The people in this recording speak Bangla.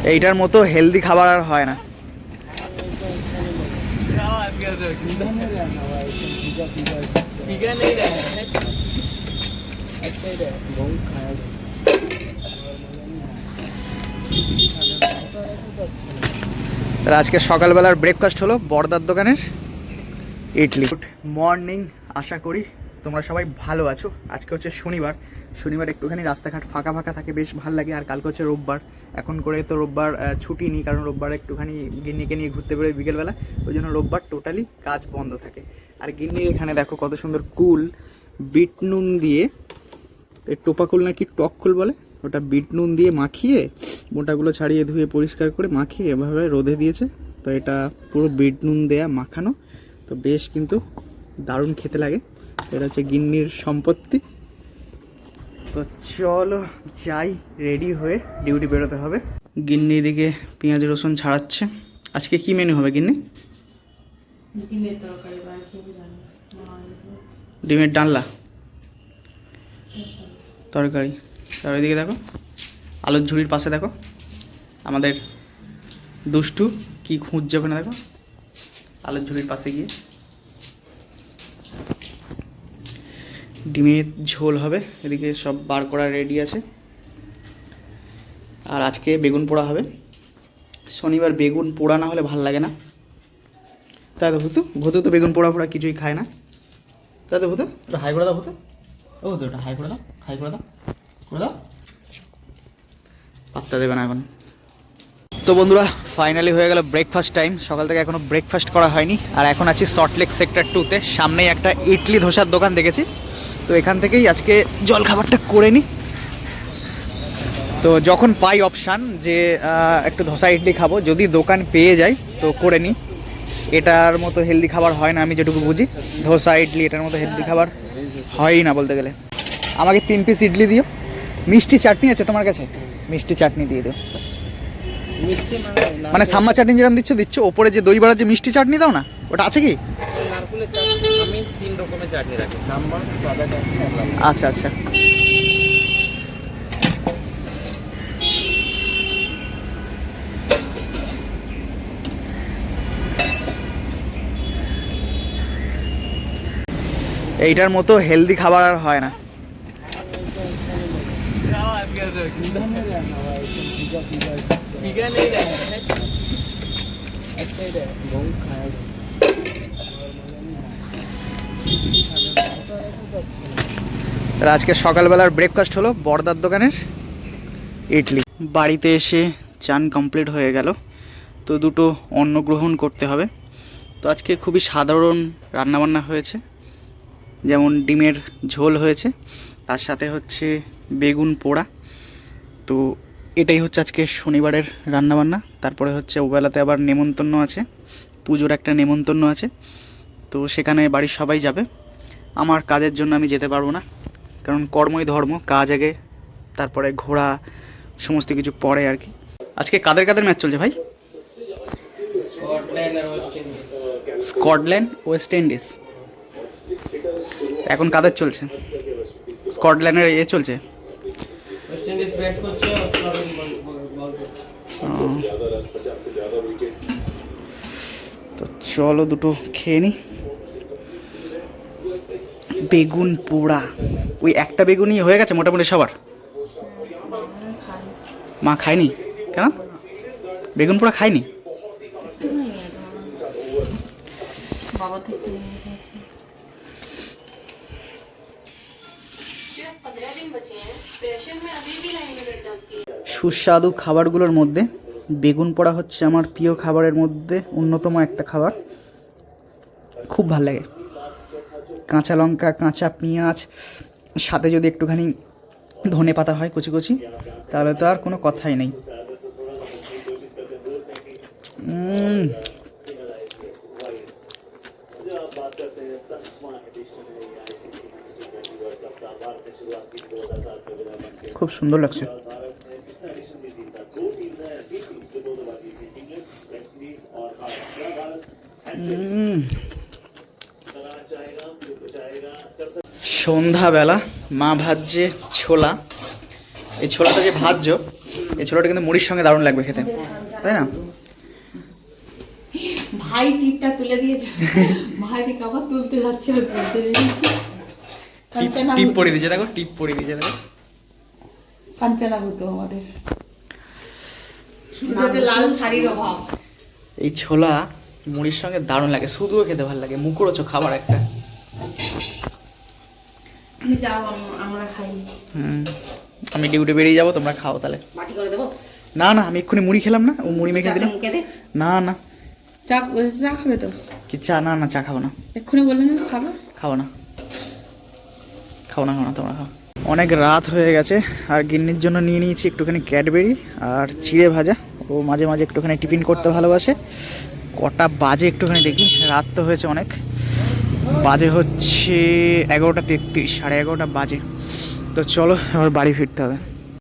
এইটার মতো হেলদি খাবার আর হয় না। আজকে সকালবেলার ব্রেকফাস্ট হলো বড়দার দোকানের ইডলি। গুড মর্নিং, আশা করি তোমরা সবাই ভালো আছো। আজকে হচ্ছে শনিবার। শনিবার একটুখানি রাস্তাঘাট ফাঁকা ফাঁকা থাকে, বেশ ভালো লাগে। আর কালকে হচ্ছে রোববার। এখন করে তো রোববার ছুটি নিই, কারণ রোববার একটুখানি গিন্নিকে নিয়ে ঘুরতে বেরোয় বিকেলবেলা, ওই জন্য রোববার টোটালি কাজ বন্ধ থাকে। আর গিন্নির এখানে দেখো কত সুন্দর কুল বিট নুন দিয়ে, টোপাকুল নাকি টককুল বলে, ওটা বিট নুন দিয়ে মাখিয়ে মোটাগুলো ছাড়িয়ে ধুয়ে পরিষ্কার করে মাখিয়ে এভাবে রোদে দিয়েছে। তো এটা পুরো বিট নুন দেয়া মাখানো, তো বেশ কিন্তু দারুণ খেতে লাগে। এটা হচ্ছে গিন্নির সম্পত্তি। তো চলো যাই, রেডি হয়ে ডিউটি বেরোতে হবে। গিন্নি এদিকে পেঁয়াজ রসুন ছাড়াচ্ছে। আজকে কি মেনু হবে গিন্নি? ডিমের ডালনা তরকারি। আর ওইদিকে দেখো আলুর ঝুড়ির পাশে দেখো আমাদের দুষ্টু কি খুঁজছে ওখানে, দেখো আলুর ঝুড়ির পাশে গিয়ে। ডিমের ঝোল হবে, এদিকে সব বার করা রেডি আছে। আর আজকে বেগুন পোড়া হবে। শনিবার বেগুন পোড়া না হলে ভাল লাগে না, তাই তো ভুতু? ভুতু তো বেগুন পোড়া পোড়া কিছুই খায় না, তাই তো ভুতু? ওটা হাই করে দাও ভুতু, ও তো ওটা হাই করে দাও, হাই করে দাও, করে দাও। পাত্তা দেবে না এখন। তো বন্ধুরা ফাইনালি হয়ে গেল ব্রেকফাস্ট টাইম। সকাল থেকে এখনও ব্রেকফাস্ট করা হয়নি। আর এখন আছি সল্টলেক সেক্টর 2-তে। সামনেই একটা ইডলি ধোসার দোকান দেখেছি, তো এখান থেকেই আজকে জল খাবারটা করে নিই। তো যখন পাই অপশান যে একটু ধোসা ইডলি খাবো, যদি দোকান পেয়ে যাই তো করে নিই। এটার মতো হেলদি খাবার হয় না, আমি যেটুকু বুঝি। ধোসা ইডলি এটার মতো হেলদি খাবার হয়ই না বলতে গেলে। আমাকে 3 পিস ইডলি দিও। মিষ্টি চাটনি আছে তোমার কাছে? মিষ্টি চাটনি দিয়ে দিও। মানে সাম্মা চাটনি যেরকম দিচ্ছ, ওপরে যে দই বড়ার যে মিষ্টি চাটনি দাও না, ওটা আছে কি? আমি 3 রকমের চাটনি রাখি, সাম্বার, সাদা চাটনি। আচ্ছা আচ্ছা। এইটার মতো হেলদি খাবার আর হয় না। আজকে সকালবেলার ব্রেকফাস্ট হলো বড়দার দোকানের ইডলি। বাড়িতে এসে চান কমপ্লিট হয়ে গেল, তো দুটো অন্ন গ্রহণ করতে হবে। তো আজকে খুবই সাধারণ রান্নাবান্না হয়েছে, যেমন ডিমের ঝোল হয়েছে, তার সাথে হচ্ছে বেগুন পোড়া। তো এটাই হচ্ছে আজকে শনিবারের রান্নাবান্না। তারপরে হচ্ছে ওবেলাতে আবার নেমন্তন্ন আছে, পুজোর একটা নেমন্তন্ন আছে, তো সেখানে বাড়ির সবাই যাবে। আমার কাজের জন্য আমি যেতে পারবো না, কারণ কর্মই ধর্ম, কাজ আগে তারপরে ঘোরা সমস্ত কিছু পরে আর কি। আজকে কাদের কাদের ম্যাচ চলছে ভাই? Scotland West Indies. এখন কাদের চলছে? স্কটল্যান্ডের এ চলছে। তো চলো দুটো খেয়ে নি। বেগুন পোড়া, ওই একটা বেগুনই হয়ে গেছে মোটামুটি সবার? মা খায়নি কেন? বেগুন পোড়া খায়নি? সুস্বাদু খাবারগুলোর মধ্যে বেগুন পোড়া হচ্ছে আমার প্রিয় খাবারের মধ্যে অন্যতম একটা খাবার। খুব ভালো লাগে। কাঁচা লঙ্কা, কাঁচা পেঁয়াজ, সাথে যদি একটুখানি ধনে পাতা হয় কুচি কুচি, তাহলে তো আর কোনো কথাই নেই। খুব সুন্দর লাগছে। সন্ধ্যাবেলা মা ভাজছে ছোলা। এই ছোলাটা যে ভাজছো এই ছোলাটা কিন্তু মুড়ির সঙ্গে দারুণ লাগবে খেতে, তাই না? ভাই টিপটা তুলে দিয়েছে, ভাই দিকে আবার তুলতে যাচ্ছে। টিপ পরিয়ে দিয়েছে, দেখো টিপ পরিয়ে দিয়েছে, দেখো। কাঞ্চনা হতো আমাদের, শুধু একটা লাল শাড়ির অভাব। এই ছোলা মুড়ির সঙ্গে দারুণ লাগে, শুধুও খেতে ভালো লাগে, মুখরোচক খাবার একটা। তুমি যাও, আমরা খাই। আমি ডিউটি বেরিয়ে যাবো, তোমরা খাও তাহলে। বাটি করে দেবো? না না, আমি এক্ষুনি মুড়ি খেলাম না, ও মুড়ি মেখে দিলাম। না না, চা চা খাবে তো? কি চা? না না, চা খাবো না। এক্ষুনি বললে না খাবে? খাবো না, খাবো না, খাবো না, তোমরা খাও। অনেক রাত হয়ে গেছে, আর গিন্নির জন্য নিয়ে নিয়েছি একটুখানি ক্যাডবেরি আর চিড়ে ভাজা। ও মাঝে মাঝে একটুখানি টিফিন করতে ভালোবাসে। কটা বাজে একটুখানি দেখি, রাত তো হয়েছে অনেক, বাজে হচ্ছে 11:33, 11:30 বাজে। তো চলো এবার বাড়ি ফিরতে হবে।